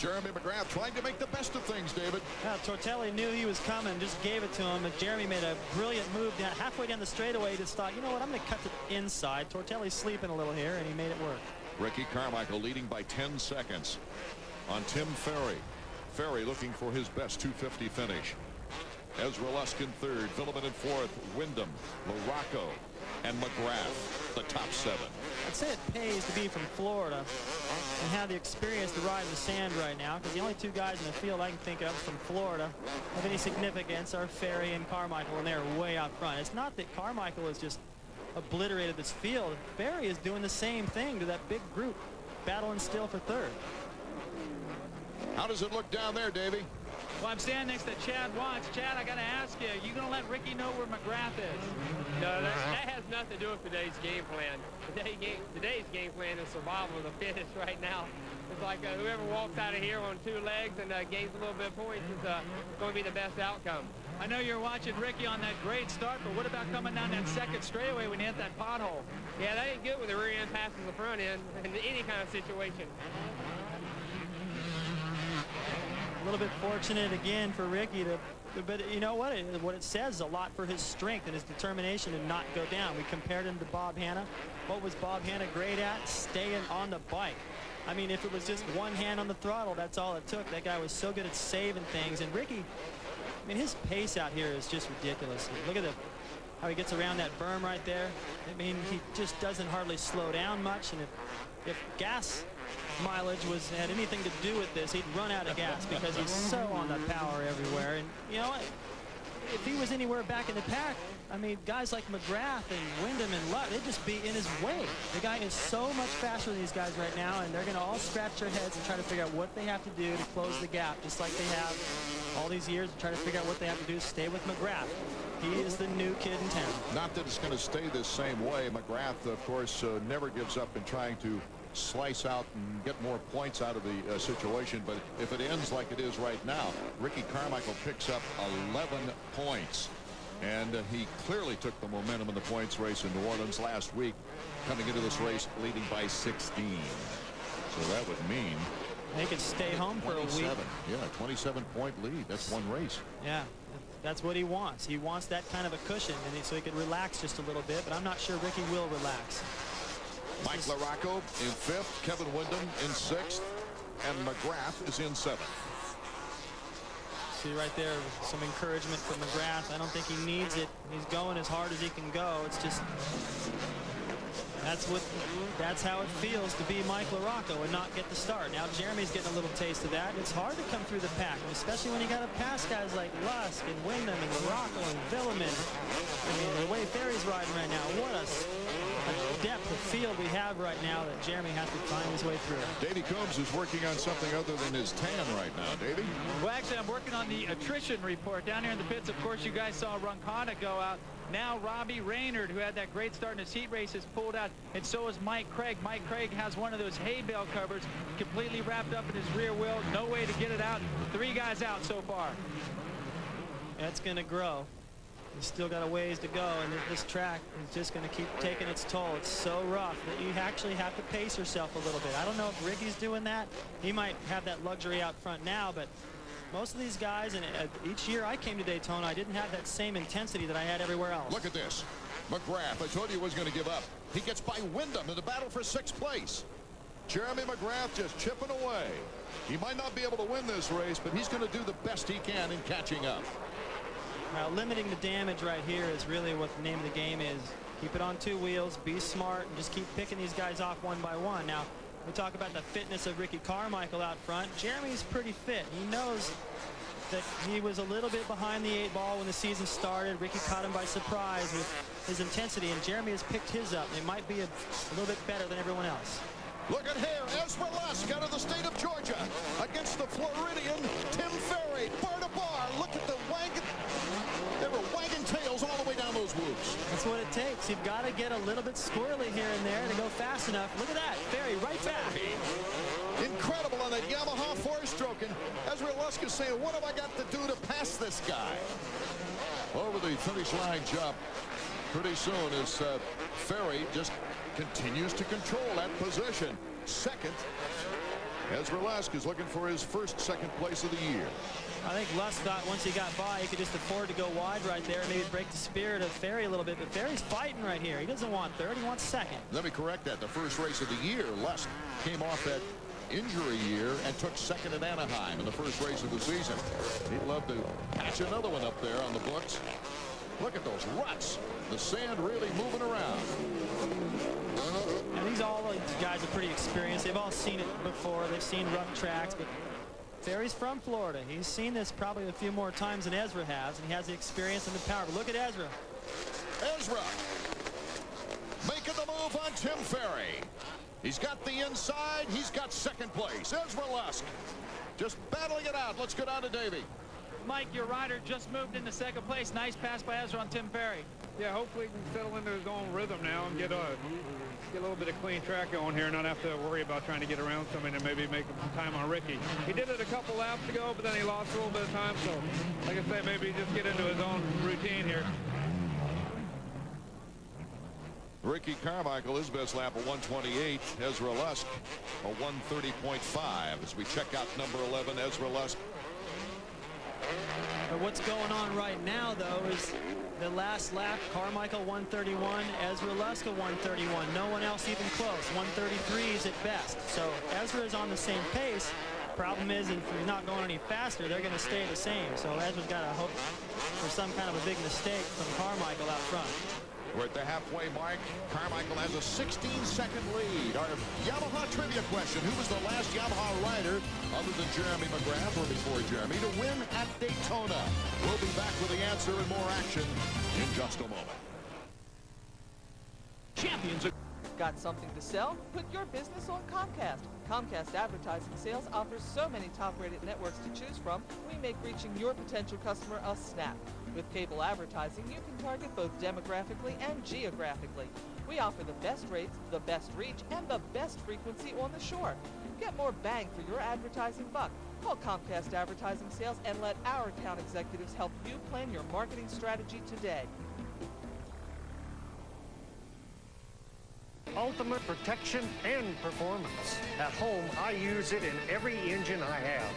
Jeremy McGrath trying to make the best of things, David. Well, Tortelli knew he was coming, just gave it to him, and Jeremy made a brilliant move down halfway down the straightaway. He just thought, you know what, I'm going to cut to the inside. Tortelli's sleeping a little here, and he made it work. Ricky Carmichael leading by 10 seconds on Tim Ferry. Ferry looking for his best 250 finish. Ezra Lusk in third, Villeman in fourth, Wyndham, Morocco, and McGrath, the top 7. I'd say it pays to be from Florida and have the experience to ride in the sand right now, because the only 2 guys in the field I can think of from Florida of any significance are Ferry and Carmichael, and they're way out front. It's not that Carmichael has just obliterated this field. Ferry is doing the same thing to that big group, battling still for third. How does it look down there, Davey? Well, I'm standing next to Chad Watts. Chad, I got to ask you, are you going to let Ricky know where McGrath is? No, that has nothing to do with today's game plan. Today's game plan is survival of the fittest right now. It's like whoever walks out of here on 2 legs and gains a little bit of points is going to be the best outcome. I know you're watching Ricky on that great start, but what about coming down that second straightaway when you hit that pothole? Yeah, that ain't good when the rear end passes the front end in any kind of situation. A little bit fortunate again for Ricky but you know what it says a lot for his strength and his determination to not go down. We compared him to Bob Hanna. What was Bob Hanna great at? Staying on the bike. I mean, if it was just one hand on the throttle, that's all it took. That guy was so good at saving things. And Ricky, I mean, his pace out here is just ridiculous. Look at how he gets around that berm right there. I mean, he just doesn't hardly slow down much. And if gas mileage had anything to do with this, he'd run out of gas because he's so on the power everywhere. And you know, if he was anywhere back in the pack, I mean, guys like McGrath and Wyndham and Luck, they'd just be in his way. The guy is so much faster than these guys right now, and they're going to all scratch their heads and try to figure out what they have to do to close the gap, just like they have all these years, and try to figure out what they have to do to stay with McGrath. He is the new kid in town. Not that it's going to stay this same way. McGrath, of course, never gives up in trying to slice out and get more points out of the situation, but if it ends like it is right now, Ricky Carmichael picks up 11 points, and he clearly took the momentum in the points race in New Orleans last week, coming into this race leading by 16. So that would mean they could stay home for a week. Yeah, 27-point lead. That's one race. Yeah, that's what he wants. He wants that kind of a cushion, and so he could relax just a little bit, but I'm not sure Ricky will relax. Mike LaRocco in 5th, Kevin Wyndham in 6th, and McGrath is in 7th. See right there, some encouragement from McGrath. I don't think he needs it. He's going as hard as he can go. It's just that's how it feels to be Mike LaRocco and not get the start. Now Jeremy's getting a little taste of that. It's hard to come through the pack, especially when you got to pass guys like Lusk and Wyndham and LaRocco and Villeman. I mean, the way Ferry's riding right now, what a depth of field we have right now that Jeremy has to find his way through. Davey Combs is working on something other than his tan right now. Davey? Well, actually, I'm working on the attrition report. Down here in the pits, of course, you guys saw Roncada go out. Now Robbie Raynard, who had that great start in his heat race, has pulled out, and so is Mike Craig. Mike Craig has one of those hay bale covers completely wrapped up in his rear wheel. No way to get it out. 3 guys out so far. That's going to grow. He's still got a ways to go, and this track is just going to keep taking its toll. It's so rough that you actually have to pace yourself a little bit. I don't know if Ricky's doing that. He might have that luxury out front now, but most of these guys, and each year I came to Daytona, I didn't have that same intensity that I had everywhere else. Look at this. McGrath, I told you he was going to give up. He gets by Wyndham in the battle for 6th place. Jeremy McGrath just chipping away. He might not be able to win this race, but he's going to do the best he can in catching up. Now, limiting the damage right here is really what the name of the game is. Keep it on 2 wheels, be smart, and just keep picking these guys off one by one. Now, we talk about the fitness of Ricky Carmichael out front. Jeremy's pretty fit. He knows that he was a little bit behind the 8 ball when the season started. Ricky caught him by surprise with his intensity, and Jeremy has picked his up. It might be a little bit better than everyone else. Look at here, Ezra Lusk out of the state of Georgia against the Floridian Tim Ferry, bar to bar. Look at the wagon. They were wagging tails all the way down those whoops. That's what it takes. You've got to get a little bit squirrely here and there to go fast enough. Look at that. Ferry right back. Incredible on that Yamaha 4-stroke. And Ezra Lusk is saying, what have I got to do to pass this guy? Over the finish line jump pretty soon as Ferry just continues to control that position. 2nd. Ezra Lusk is looking for his first second place of the year. I think Lusk thought once he got by, he could just afford to go wide right there, maybe break the spirit of Ferry a little bit. But Ferry's fighting right here. He doesn't want third, he wants second. Let me correct that. The first race of the year, Lusk came off that injury year and took second at Anaheim in the first race of the season. He'd love to patch another one up there on the books. Look at those ruts. The sand really moving around. And these guys are pretty experienced. They've all seen it before. They've seen rough tracks, but Ferry's from Florida. He's seen this probably a few more times than Ezra has, and he has the experience and the power. But look at Ezra. Ezra making the move on Tim Ferry. He's got the inside. He's got second place. Ezra Lusk just battling it out. Let's go down to Davey. Mike, your rider just moved into second place. Nice pass by Ezra on Tim Ferry. Yeah, hopefully he can settle into his own rhythm now and get a little bit of clean track going here, not have to worry about trying to get around somebody and maybe make some time on Ricky. He did it a couple laps ago, but then he lost a little bit of time. So, like I say, maybe just get into his own routine here. Ricky Carmichael, his best lap of 128. Ezra Lusk a 130.5 as we check out number 11, Ezra Lusk. But what's going on right now, though, is the last lap, Carmichael 131, Ezra Lusk 131. No one else even close. 133s at best. So Ezra is on the same pace. Problem is, if he's not going any faster, they're going to stay the same. So Ezra's got to hope for some kind of a big mistake from Carmichael out front. We're at the halfway mark. Carmichael has a 16-second lead. Our Yamaha trivia question: who was the last Yamaha rider, other than Jeremy McGrath or before Jeremy, to win at Daytona? We'll be back with the answer and more action in just a moment. Champions. Got something to sell? Put your business on Comcast. Comcast Advertising Sales offers so many top-rated networks to choose from, we make reaching your potential customer a snap. With cable advertising, you can target both demographically and geographically. We offer the best rates, the best reach, and the best frequency on the shore. Get more bang for your advertising buck. Call Comcast Advertising Sales and let our account executives help you plan your marketing strategy today. Ultimate protection and performance. At home, I use it in every engine I have.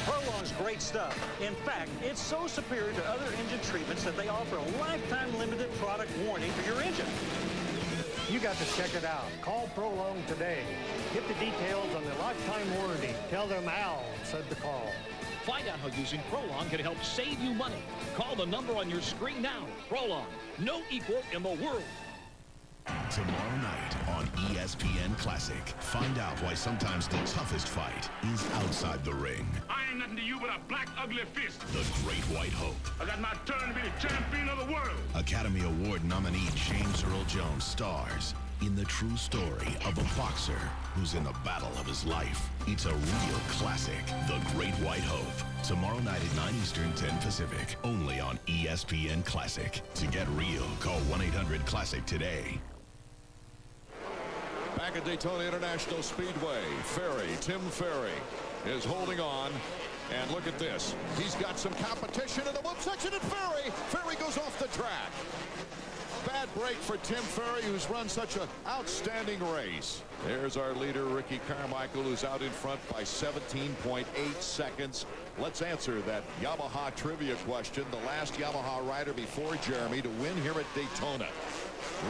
Prolong's great stuff. In fact, it's so superior to other engine treatments that they offer a lifetime limited product warranty for your engine. You got to check it out. Call Prolong today. Get the details on the lifetime warranty. Tell them Al said to call. Find out how using Prolong can help save you money. Call the number on your screen now. Prolong, no equal in the world. Tomorrow night on ESPN Classic, find out why sometimes the toughest fight is outside the ring. I ain't nothing to you but a black, ugly fist. The Great White Hope. I got my turn to be the champion of the world. Academy Award nominee James Earl Jones stars in the true story of a boxer who's in the battle of his life. It's a real classic, The Great White Hope. Tomorrow night at 9 Eastern, 10 Pacific, only on ESPN Classic. To get real, call 1-800-CLASSIC today. Back at Daytona International Speedway, Tim Ferry is holding on. And look at this. He's got some competition in the whoop section, and Ferry goes off the track. Bad break for Tim Ferry, who's run such an outstanding race. There's our leader, Ricky Carmichael, who's out in front by 17.8 seconds. Let's answer that Yamaha trivia question. The last Yamaha rider before Jeremy to win here at Daytona.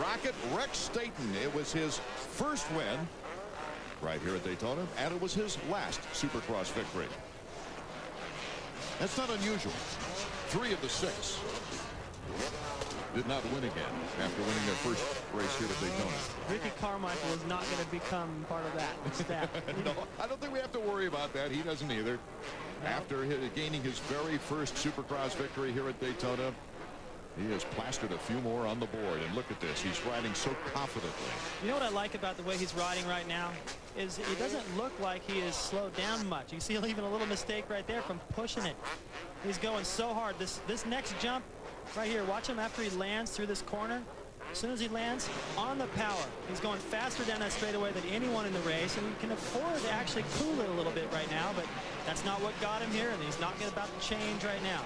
Rocket Rex Staton. It was his first win right here at Daytona, and it was his last Supercross victory. That's not unusual. 3 of the 6 did not win again after winning their first race here at Daytona. Ricky Carmichael is not going to become part of that staff. No, I don't think we have to worry about that. He doesn't either. No. After gaining his very first Supercross victory here at Daytona, he has plastered a few more on the board. And look at this. He's riding so confidently. You know what I like about the way he's riding right now is he doesn't look like he is slowed down much. You see even a little mistake right there from pushing it. He's going so hard. This next jump right here, watch him after he lands through this corner. As soon as he lands on the power, he's going faster down that straightaway than anyone in the race, and he can afford to actually cool it a little bit right now, but that's not what got him here, and he's not about to change right now.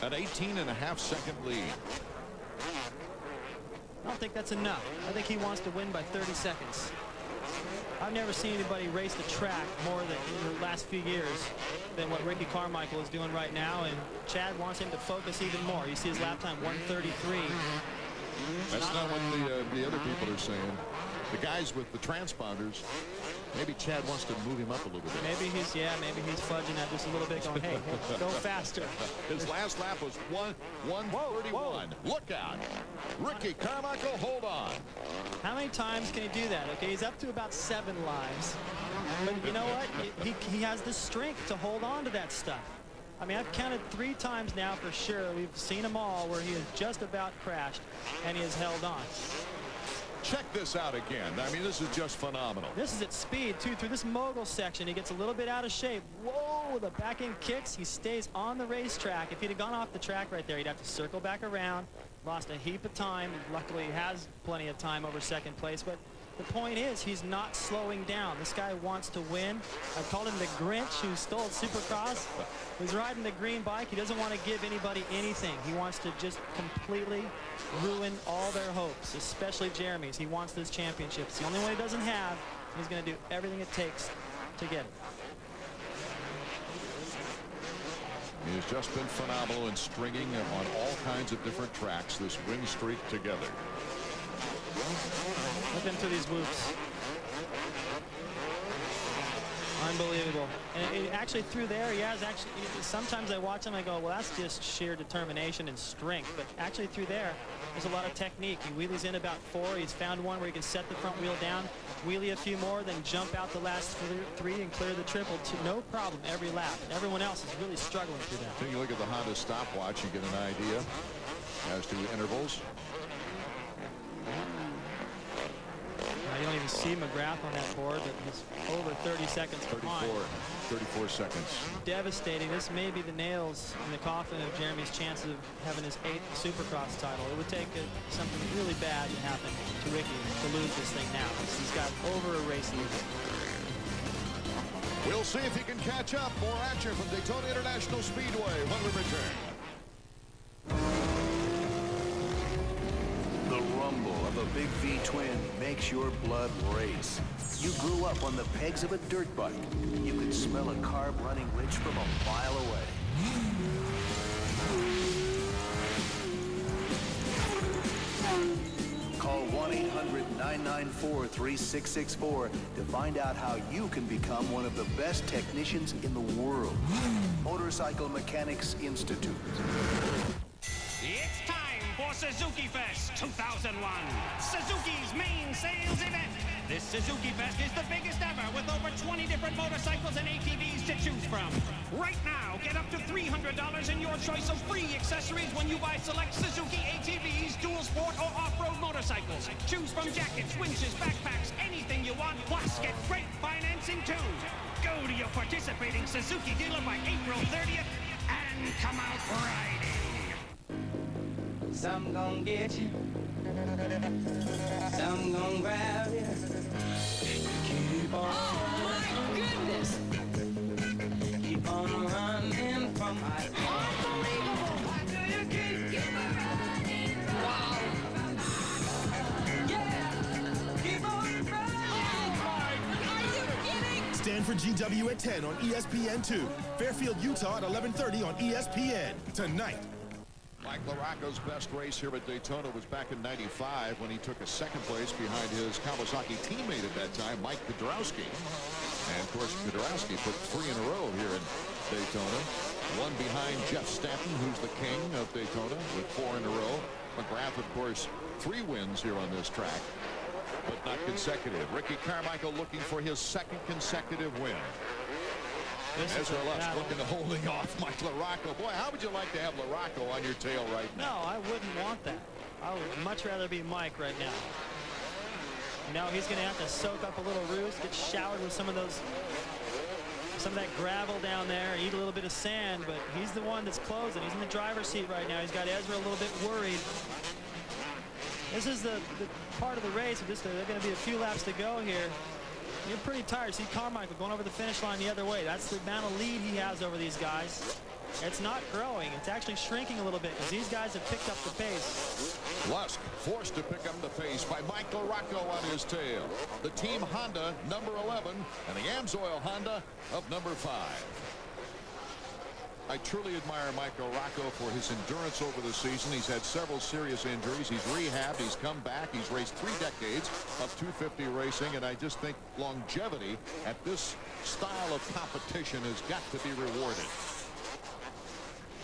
An 18.5-second lead. I don't think that's enough. I think he wants to win by 30 seconds. I've never seen anybody race the track more than in the last few years than what Ricky Carmichael is doing right now, and Chad wants him to focus even more. You see his lap time 1:33. That's not what the other people are saying. The guys with the transponders, maybe Chad wants to move him up a little bit. Maybe he's fudging that just a little bit, going, hey, go faster. His last lap was 1:31. Look out. Ricky Carmichael, hold on. How many times can he do that? Okay, he's up to about 7 lives. But you know what? He has the strength to hold on to that stuff. I mean, I've counted 3 times now for sure. We've seen them all where he has just about crashed, and he has held on. Check this out again. I mean, this is just phenomenal. This is at speed, too. Through this mogul section, he gets a little bit out of shape. Whoa, the back end kicks. He stays on the racetrack. If he'd have gone off the track right there, he'd have to circle back around. Lost a heap of time. Luckily, he has plenty of time over second place. But the point is, he's not slowing down. This guy wants to win. I called him the Grinch who stole Supercross. He's riding the green bike. He doesn't want to give anybody anything. He wants to just completely ruin all their hopes, especially Jeremy's. He wants this championship. It's the only one he doesn't have. He's going to do everything it takes to get it. He has just been phenomenal in stringing on all kinds of different tracks this win streak together. Look into these whoops. Unbelievable. And actually through there, he has actually, sometimes I watch him, I go, well, that's just sheer determination and strength. But actually through there, there's a lot of technique. He wheelies in about 4. He's found one where he can set the front wheel down, wheelie a few more, then jump out the last 3 and clear the triple to no problem every lap. And everyone else is really struggling through that. Take a look at the Honda stopwatch. You get an idea as to intervals. You don't even see McGrath on that board, but he's over 30 seconds behind. 34 seconds. Devastating. This may be the nails in the coffin of Jeremy's chance of having his 8th Supercross title. It would take something really bad to happen to Ricky to lose this thing now. He's got over a race lead. We'll see if he can catch up. More action from Daytona International Speedway when we return. The rumble of a big V twin makes your blood race. You grew up on the pegs of a dirt bike. You could smell a carb running rich from a mile away. Call 1-800-994-3664 to find out how you can become one of the best technicians in the world. Motorcycle Mechanics Institute. It's time for Suzuki Fest 2001, Suzuki's main sales event. This Suzuki Fest is the biggest ever with over 20 different motorcycles and ATVs to choose from. Right now, get up to $300 in your choice of free accessories when you buy select Suzuki ATVs, dual sport, or off-road motorcycles. Choose from jackets, winches, backpacks, anything you want, plus get great financing too. Go to your participating Suzuki dealer by April 30th and come out riding. Some gon' get you, some gon' grab you. Keep on. Oh my goodness! Keep on running from my unbelievable. Why do you keep running? Wow! Yeah! Keep on running! Are you kidding? Stanford GW at 10 on ESPN2. Fairfield, Utah at 11:30 on ESPN tonight. Mike LaRocco's best race here at Daytona was back in '95 when he took a 2nd place behind his Kawasaki teammate at that time, Mike Kudrowski. And of course, Kudrowski put 3 in a row here in Daytona. 1 behind Jeff Stanton, who's the king of Daytona, with 4 in a row. McGrath, of course, 3 wins here on this track, but not consecutive. Ricky Carmichael looking for his 2nd consecutive win. Ezra Lusk looking to holding off Mike LaRocco. Boy, how would you like to have LaRocco on your tail right now? No, I wouldn't want that. I would much rather be Mike right now. You know, he's going to have to soak up a little roost, get showered with some of that gravel down there, eat a little bit of sand, but he's the one that's closing. He's in the driver's seat right now. He's got Ezra a little bit worried. This is the part of the race. There are going to be a few laps to go here. You're pretty tired. See Carmichael going over the finish line the other way. That's the amount of lead he has over these guys. It's not growing. It's actually shrinking a little bit because these guys have picked up the pace. Lusk forced to pick up the pace by Mike LaRocco on his tail. The Team Honda, number 11, and the Amsoil Honda of number 5. I truly admire Mike LaRocco for his endurance over the season. He's had several serious injuries. He's rehabbed. He's come back. He's raced 3 decades of 250 racing, and I just think longevity at this style of competition has got to be rewarded.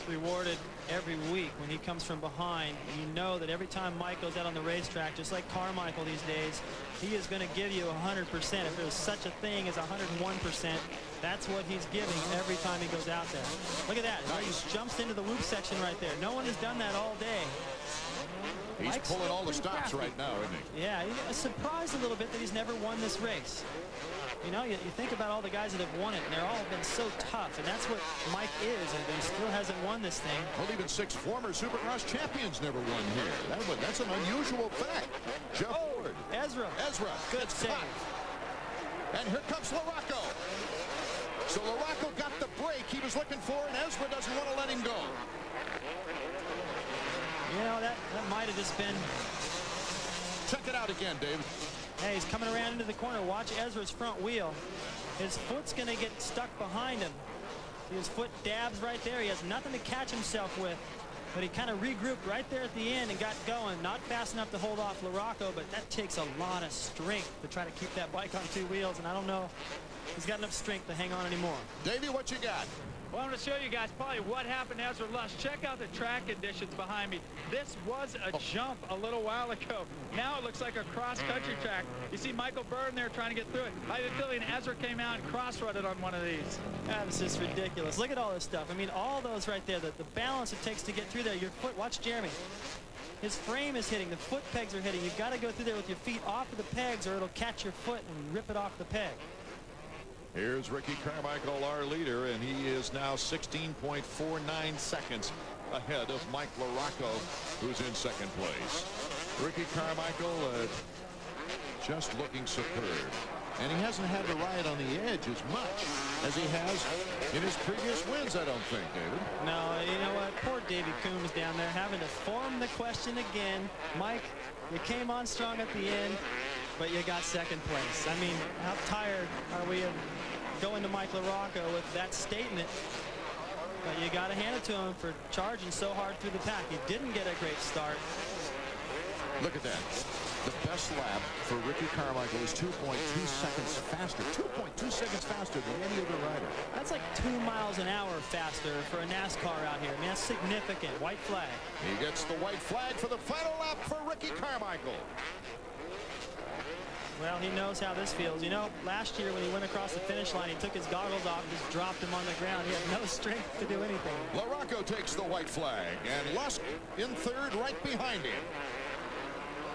Rewarded every week when he comes from behind. You know that every time Mike goes out on the racetrack, just like Carmichael these days, he is going to give you 100%. If there's such a thing as 101%, that's what he's giving every time he goes out there. Look at that. Nice. He jumps into the loop section right there. No one has done that all day. He's Mike's pulling all the stops crafty right now, isn't he? Yeah, he's surprised a little bit that he's never won this race. You know, you think about all the guys that have won it, and they're all been so tough, and that's what Mike is, and he still hasn't won this thing. Well, even 6 former Supercross champions never won here. That's an unusual fact. Jeff Ward. Ezra. Good save. And here comes LaRocco. So LaRocco got the break he was looking for, and Ezra doesn't want to let him go. You know, that might have just been... Check it out again, David. Hey, he's coming around into the corner. Watch Ezra's front wheel. His foot's going to get stuck behind him. See, his foot dabs right there. He has nothing to catch himself with. But he kind of regrouped right there at the end and got going. Not fast enough to hold off LaRocco, but that takes a lot of strength to try to keep that bike on 2 wheels. And I don't know if he's got enough strength to hang on anymore. Davey, what you got? Well, I'm going to show you guys probably what happened to Ezra Lusk. Check out the track conditions behind me. This was a jump a little while ago. Now it looks like a cross-country track. You see Michael Byrne there trying to get through it. I have a feeling Ezra came out and cross-rutted on one of these. That's just ridiculous. Look at all this stuff. I mean, all those right there, the balance it takes to get through there. Your foot, watch Jeremy. His frame is hitting. The foot pegs are hitting. You've got to go through there with your feet off of the pegs or it'll catch your foot and rip it off the peg. Here's Ricky Carmichael, our leader, and he is now 16.49 seconds ahead of Mike LaRocco, who's in 2nd place. Ricky Carmichael just looking superb. And he hasn't had to ride on the edge as much as he has in his previous wins, I don't think, David. No, you know what? Poor Davey Coombs down there having to form the question again. Mike, you came on strong at the end, but you got 2nd place. I mean, how tired are we of going to Mike LaRocco with that statement? But you got to hand it to him for charging so hard through the pack. He didn't get a great start. Look at that. The best lap for Ricky Carmichael is 2.2 seconds faster. 2.2 seconds faster than any other rider. That's like 2 miles an hour faster for a NASCAR out here. I mean, that's significant. White flag. He gets the white flag for the final lap for Ricky Carmichael. Well, he knows how this feels. You know, last year when he went across the finish line, he took his goggles off and just dropped him on the ground. He had no strength to do anything. LaRocco takes the white flag, and Lusk in 3rd right behind him.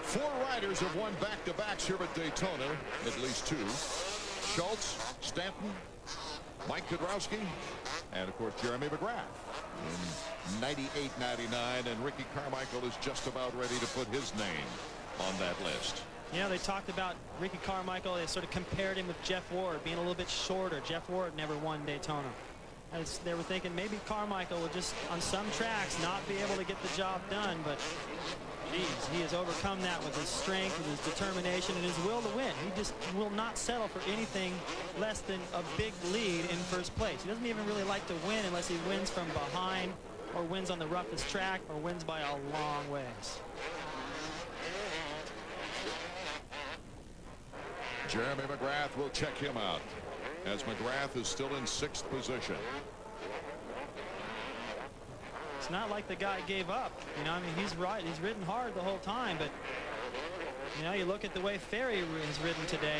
4 riders have won back-to-backs here at Daytona, at least 2. Schultz, Stanton, Mike Kudrowski, and, of course, Jeremy McGrath in 98-99, and Ricky Carmichael is just about ready to put his name on that list. You know, they talked about Ricky Carmichael. They sort of compared him with Jeff Ward, being a little bit shorter. Jeff Ward never won Daytona. They were thinking maybe Carmichael would just, on some tracks, not be able to get the job done, but geez, he has overcome that with his strength, with his determination, and his will to win. He just will not settle for anything less than a big lead in 1st place. He doesn't even really like to win unless he wins from behind or wins on the roughest track or wins by a long ways. Jeremy McGrath will check him out, as McGrath is still in 6th position. It's not like the guy gave up. You know, I mean, he's right. He's ridden hard the whole time, but you know, you look at the way Ferry has ridden today.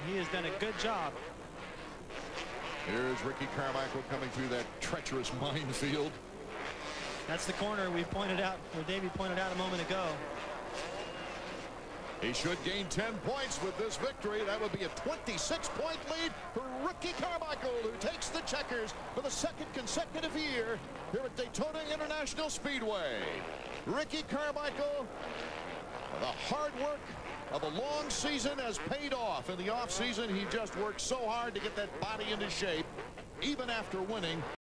He has done a good job. Here's Ricky Carmichael coming through that treacherous minefield. That's the corner we pointed out, or Davey pointed out a moment ago. He should gain 10 points with this victory. That would be a 26-point lead for Ricky Carmichael, who takes the checkers for the 2nd consecutive year here at Daytona International Speedway. Ricky Carmichael, the hard work of a long season has paid off. In the offseason, he just worked so hard to get that body into shape, even after winning